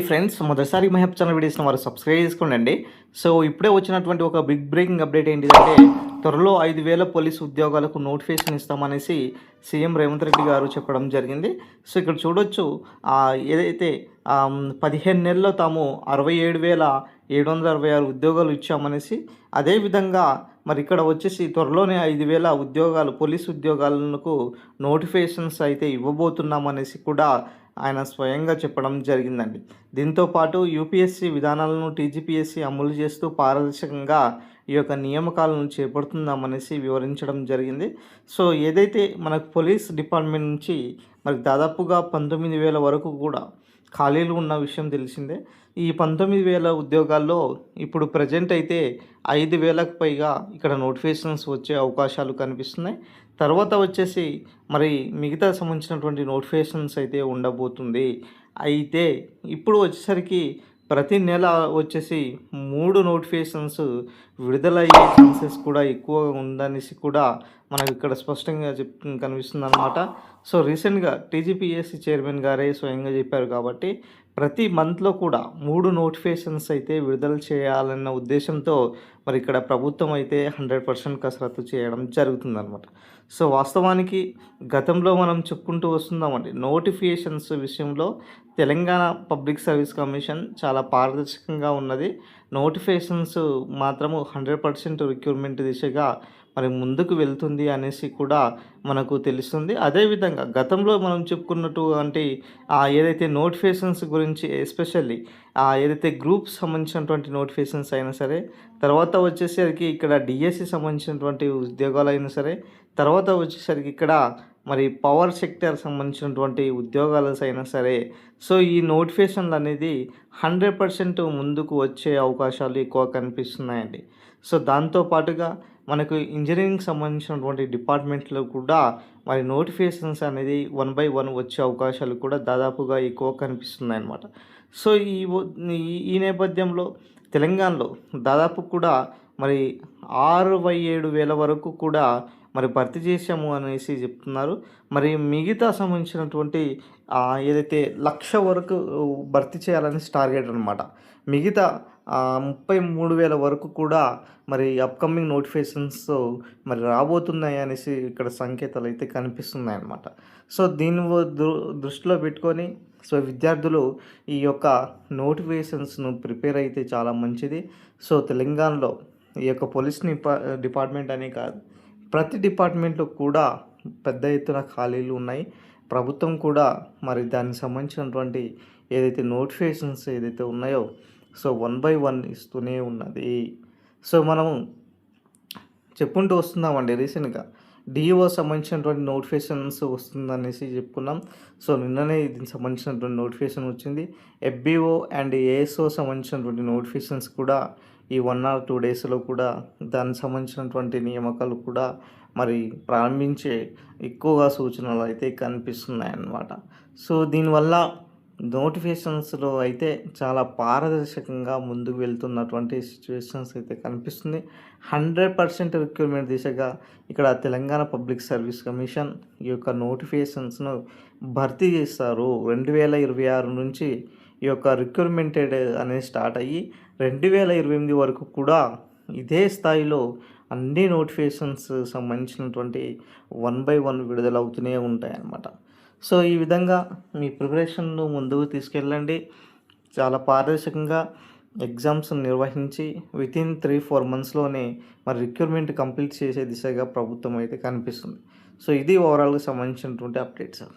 Hi friends, మొదటిసారి మహబ్ channel వీడియోస్ని వారు సబ్స్క్రైబ్ చేసుకోండి. సో ఇప్పుడే వచ్చినటువంటి ఒక బిగ్ బ్రేకింగ్ అప్డేట్ ఏంటిదంటే, త్వరలో 5,000 పోలీసు ఉద్యోగాలకు నోటిఫికేషన్ ఇస్తామనేసి సీఎం రేవంత్ రెడ్డి గారు చెప్పడం జరిగింది. సో ఇక్కడ చూడొచ్చు, ఏదైతే 15 నెలల్లో తాము 67,766 ఉద్యోగాలు ఇచ్చామనేసి, అదేవిధంగా మరి ఇక్కడ వచ్చేసి త్వరలోనే 5,000 ఉద్యోగాలు, పోలీసు ఉద్యోగాలకు నోటిఫికేషన్స్ అయితే ఇవ్వబోతున్నామనేసి కూడా ఆయన స్వయంగా చెప్పడం జరిగిందండి. దీంతోపాటు యూపీఎస్సీ విధానాలను టీజీపీఎస్సీ అమలు చేస్తూ పారదర్శకంగా ఈ యొక్క నియామకాలను చేపడుతుందామనేసి వివరించడం జరిగింది. సో ఏదైతే మనకు పోలీస్ డిపార్ట్మెంట్ నుంచి మరి దాదాపుగా 19,000 వరకు కూడా ఖాళీలు ఉన్న విషయం తెలిసిందే. ఈ 19,000 ఉద్యోగాల్లో ఇప్పుడు ప్రజెంట్ అయితే 5,000కు పైగా ఇక్కడ నోటిఫికేషన్స్ వచ్చే అవకాశాలు కనిపిస్తున్నాయి. తర్వాత వచ్చేసి మరి మిగతా సంబంధించినటువంటి నోటిఫికేషన్స్ అయితే ఉండబోతుంది. అయితే ఇప్పుడు వచ్చేసరికి ప్రతి నెల వచ్చేసి 3 నోటిఫికేషన్స్ విడుదలయ్యే ఛాన్సెస్ కూడా ఎక్కువగా ఉందనేసి కూడా మనకు ఇక్కడ స్పష్టంగా కనిపిస్తుంది అన్నమాట. సో రీసెంట్గా టీజీపీఎస్సీ చైర్మన్ గారే స్వయంగా చెప్పారు కాబట్టి ప్రతి మంత్లో కూడా 3 నోటిఫికేషన్స్ అయితే విడుదల చేయాలన్న ఉద్దేశంతో మరి ఇక్కడ ప్రభుత్వం అయితే 100% కసరత్తు చేయడం జరుగుతుందన్నమాట. సో వాస్తవానికి గతంలో మనం చెప్పుకుంటూ వస్తున్నామండి, నోటిఫికేషన్స్ విషయంలో తెలంగాణ పబ్లిక్ సర్వీస్ కమిషన్ చాలా పారదర్శకంగా ఉన్నది. నోటిఫికేషన్స్ మాత్రము 100% రిక్రూట్మెంట్ దిశగా మరి ముందుకు వెళ్తుంది అనేసి కూడా మనకు తెలుస్తుంది. అదేవిధంగా గతంలో మనం చెప్పుకున్నట్టు అంటే ఏదైతే నోటిఫికేషన్స్ గురించి ఎస్పెషల్లీ ఏదైతే గ్రూప్స్ సంబంధించినటువంటి నోటిఫికేషన్స్ అయినా సరే, తర్వాత వచ్చేసరికి ఇక్కడ డిఎస్సి సంబంధించినటువంటి ఉద్యోగాలు అయినా సరే, తర్వాత వచ్చేసరికి ఇక్కడ మరి పవర్ సెక్టర్ సంబంధించినటువంటి ఉద్యోగాలు అయినా సరే, సో ఈ నోటిఫికేషన్లు అనేది 100% ముందుకు వచ్చే అవకాశాలు ఎక్కువ కనిపిస్తున్నాయండి. సో దాంతోపాటుగా మనకు ఇంజనీరింగ్ సంబంధించినటువంటి డిపార్ట్మెంట్లో కూడా మరి నోటిఫికేషన్స్ అనేది 1 by 1 వచ్చే అవకాశాలు కూడా దాదాపుగా ఎక్కువ కనిపిస్తున్నాయి అన్నమాట. సో ఈ నేపథ్యంలో తెలంగాణలో దాదాపు కూడా మరి 67,000 వరకు కూడా మరి భర్తీ చేసాము అనేసి చెప్తున్నారు. మరి మిగతా సంబంధించినటువంటి ఏదైతే 1,00,000 వరకు భర్తీ చేయాలని టార్గెట్ అనమాట. మిగతా 33,000 వరకు కూడా మరి అప్కమింగ్ నోటిఫికేషన్స్ మరి రాబోతున్నాయి అనేసి ఇక్కడ సంకేతాలు అయితే కనిపిస్తున్నాయి అన్నమాట. సో దీన్ని దృష్టిలో పెట్టుకొని సో విద్యార్థులు ఈ యొక్క నోటిఫికేషన్స్ను ప్రిపేర్ అయితే చాలా మంచిది. సో తెలంగాణలో ఈ యొక్క పోలీస్ డిపార్ట్మెంట్ అనే కాదు, ప్రతి డిపార్ట్మెంట్లో కూడా పెద్ద ఎత్తున ఖాళీలు ఉన్నాయి. ప్రభుత్వం కూడా మరి దానికి సంబంధించినటువంటి ఏదైతే నోటిఫికేషన్స్ ఏదైతే ఉన్నాయో సో 1 by 1 ఇస్తూనే ఉన్నది. సో మనము చెప్పుకుంటూ వస్తున్నామండి, రీసెంట్గా డిఓ సంబంధించినటువంటి నోటిఫికేషన్స్ వస్తుందనేసి చెప్పుకున్నాం. సో నిన్ననే దీనికి సంబంధించినటువంటి నోటిఫికేషన్ వచ్చింది. ఎఫ్బిఓ అండ్ ఏఎస్ఓ సంబంధించినటువంటి నోటిఫికేషన్స్ కూడా ఈ 1 or 2 డేస్లో కూడా దానికి సంబంధించినటువంటి నియామకాలు కూడా మరి ప్రారంభించే ఎక్కువగా సూచనలు అయితే కనిపిస్తున్నాయి అన్నమాట. సో దీనివల్ల నోటిఫికేషన్స్లో అయితే చాలా పారదర్శకంగా ముందుకు వెళ్తున్నటువంటి సిచ్యువేషన్స్ అయితే కనిపిస్తుంది. 100% రిక్రూట్మెంట్ దిశగా ఇక్కడ తెలంగాణ పబ్లిక్ సర్వీస్ కమిషన్ ఈ యొక్క నోటిఫికేషన్స్ను భర్తీ చేస్తారు. 2026 నుంచి ఈ యొక్క రిక్రూట్మెంటెడ్ అనేది స్టార్ట్ అయ్యి 2028 వరకు కూడా ఇదే స్థాయిలో అన్ని నోటిఫికేషన్స్ సంబంధించినటువంటి 1 by 1 విడుదలవుతూనే ఉంటాయి అన్నమాట. సో ఈ విధంగా మీ ప్రిపరేషన్ను ముందుకు తీసుకెళ్ళండి. చాలా పారదర్శకంగా ఎగ్జామ్స్ నిర్వహించి వితిన్ 3-4 మంత్స్లోనే మరి రిక్రూట్మెంట్ కంప్లీట్ చేసే దిశగా ప్రభుత్వం అయితే కనిపిస్తుంది. సో ఇది ఓవరాల్గా సంబంధించినటువంటి అప్డేట్స్.